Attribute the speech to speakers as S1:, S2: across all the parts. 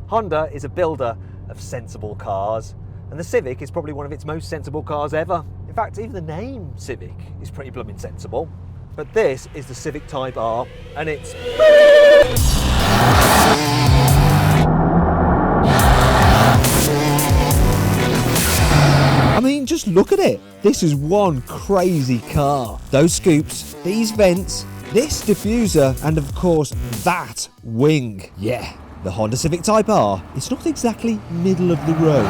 S1: Honda is a builder of sensible cars, and the Civic is probably one of its most sensible cars ever. In fact, even the name Civic is pretty blooming sensible. But this is the Civic Type R, and it's... I mean, just look at it. This is one crazy car. Those scoops, these vents, this diffuser, and of course, that wing. Yeah, the Honda Civic Type R, it's not exactly middle of the road.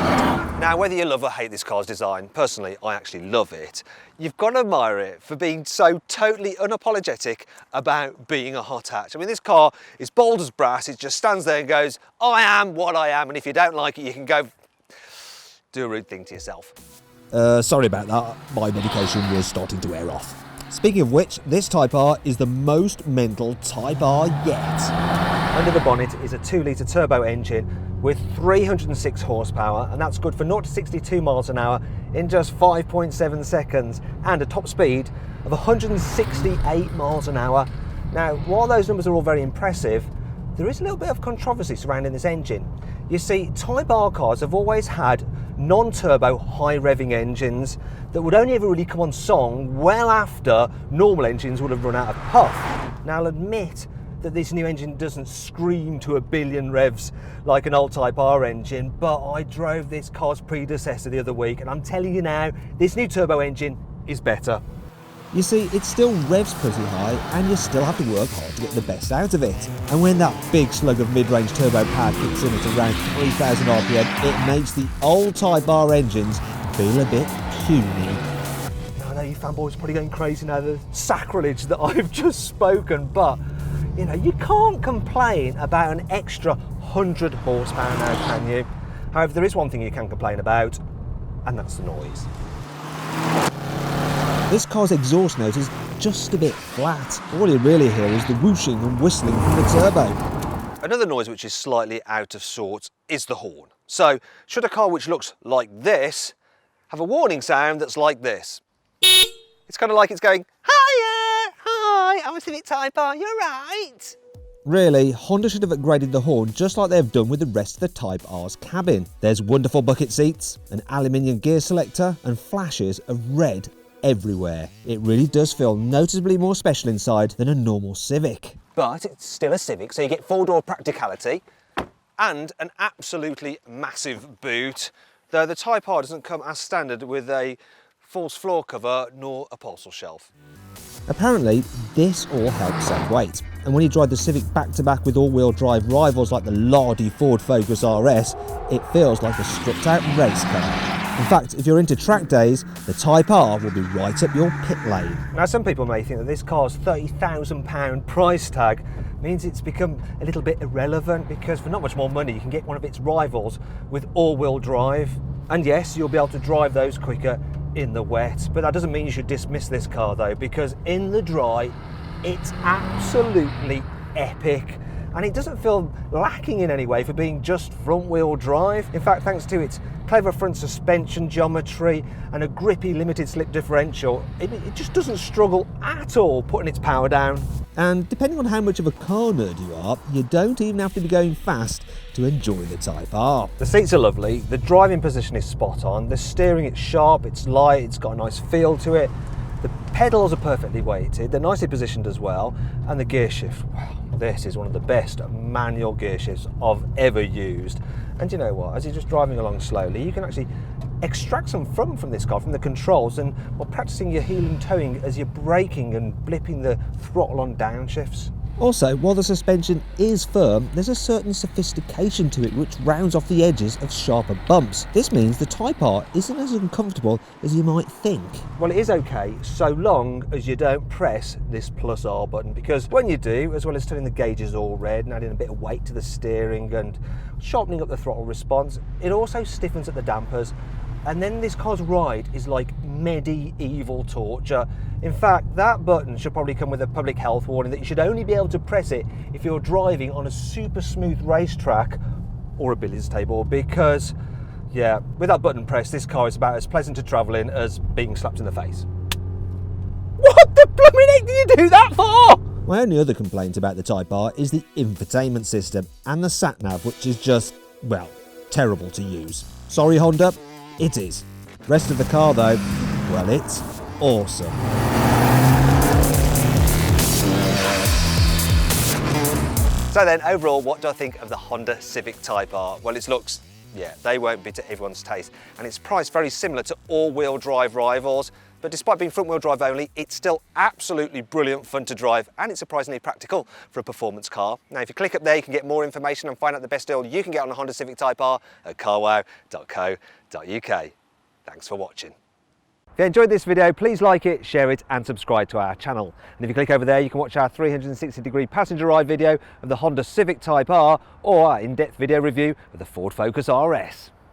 S1: Now, whether you love or hate this car's design, personally, I actually love it. You've got to admire it for being so totally unapologetic about being a hot hatch. I mean, this car is bold as brass. It just stands there and goes, I am what I am, and if you don't like it, you can go do a rude thing to yourself.
S2: Sorry about that. My medication was starting to wear off. Speaking of which, this Type R is the most mental Type R yet.
S1: Under the bonnet is a 2-litre turbo engine with 306 horsepower, and that's good for 0 to 62 miles an hour in just 5.7 seconds, and a top speed of 168 miles an hour. Now, while those numbers are all very impressive, there is a little bit of controversy surrounding this engine. You see, Type R cars have always had non-turbo high-revving engines that would only ever really come on song well after normal engines would have run out of puff. Now, I'll admit that this new engine doesn't scream to a billion revs like an old Type R engine, but I drove this car's predecessor the other week, and I'm telling you now, this new turbo engine is better.
S2: You see, it still revs pretty high, and you still have to work hard to get the best out of it. And when that big slug of mid-range turbo power kicks in at around 3,000 RPM, it makes the old Type R engines feel a bit puny.
S1: Now, I know you fanboys are probably going crazy now, the sacrilege that I've just spoken, but you know, you can't complain about an extra 100 horsepower now, can you? However, there is one thing you can complain about, and that's the noise.
S2: This car's exhaust note is just a bit flat. All you really hear is the whooshing and whistling from the turbo.
S1: Another noise which is slightly out of sorts is the horn. So, should a car which looks like this have a warning sound that's like this? It's kind of like it's going, hiya, hi, I'm a Civic Type R, you're right.
S2: Really, Honda should have upgraded the horn just like they've done with the rest of the Type R's cabin. There's wonderful bucket seats, an aluminium gear selector, and flashes of red everywhere. It really does feel noticeably more special inside than a normal Civic.
S1: But it's still a Civic, so you get 4-door practicality and an absolutely massive boot, though the Type R doesn't come as standard with a false floor cover nor a parcel shelf.
S2: Apparently, this all helps save weight, and when you drive the Civic back-to-back with all-wheel drive rivals like the lardy Ford Focus RS, it feels like a stripped-out race car. In fact, if you're into track days, the Type R will be right up your pit lane.
S1: Now, some people may think that this car's £30,000 price tag means it's become a little bit irrelevant, because for not much more money you can get one of its rivals with all-wheel drive. And yes, you'll be able to drive those quicker in the wet, but that doesn't mean you should dismiss this car though, because in the dry, it's absolutely epic. And it doesn't feel lacking in any way for being just front-wheel drive. In fact, thanks to its clever front suspension geometry and a grippy limited slip differential, it just doesn't struggle at all putting its power down.
S2: And depending on how much of a car nerd you are, you don't even have to be going fast to enjoy the Type R.
S1: The seats are lovely, the driving position is spot on, the steering, it's sharp, it's light, it's got a nice feel to it. The pedals are perfectly weighted, they're nicely positioned as well, and the gear shift, wow, this is one of the best manual gear shifts I've ever used. And you know what, as you're just driving along slowly, you can actually extract some fun from this car, from the controls, and while practicing your heel and towing as you're braking and blipping the throttle on downshifts.
S2: Also, while the suspension is firm, there's a certain sophistication to it which rounds off the edges of sharper bumps. This means the Type R isn't as uncomfortable as you might think.
S1: Well, it is okay, so long as you don't press this plus R button, because when you do, as well as turning the gauges all red and adding a bit of weight to the steering and sharpening up the throttle response, it also stiffens at the dampers. And then this car's ride is like medieval torture. In fact, that button should probably come with a public health warning that you should only be able to press it if you're driving on a super smooth racetrack or a billiards table, because, yeah, with that button pressed, this car is about as pleasant to travel in as being slapped in the face. What the blooming heck did you do that for?
S2: My only other complaint about the Type R is the infotainment system and the sat-nav, which is just well, terrible to use. Sorry Honda, it is. Rest of the car though, well, it's awesome.
S1: So then, overall, what do I think of the Honda Civic Type R? Well, its looks, yeah, they won't be to everyone's taste. And it's priced very similar to all-wheel drive rivals, but despite being front-wheel drive only, it's still absolutely brilliant fun to drive, and it's surprisingly practical for a performance car. Now, if you click up there, you can get more information and find out the best deal you can get on a Honda Civic Type R at carwow.co.uk. Thanks for watching. If you enjoyed this video, please like it, share it and subscribe to our channel. And if you click over there, you can watch our 360-degree passenger ride video of the Honda Civic Type R or our in-depth video review of the Ford Focus RS.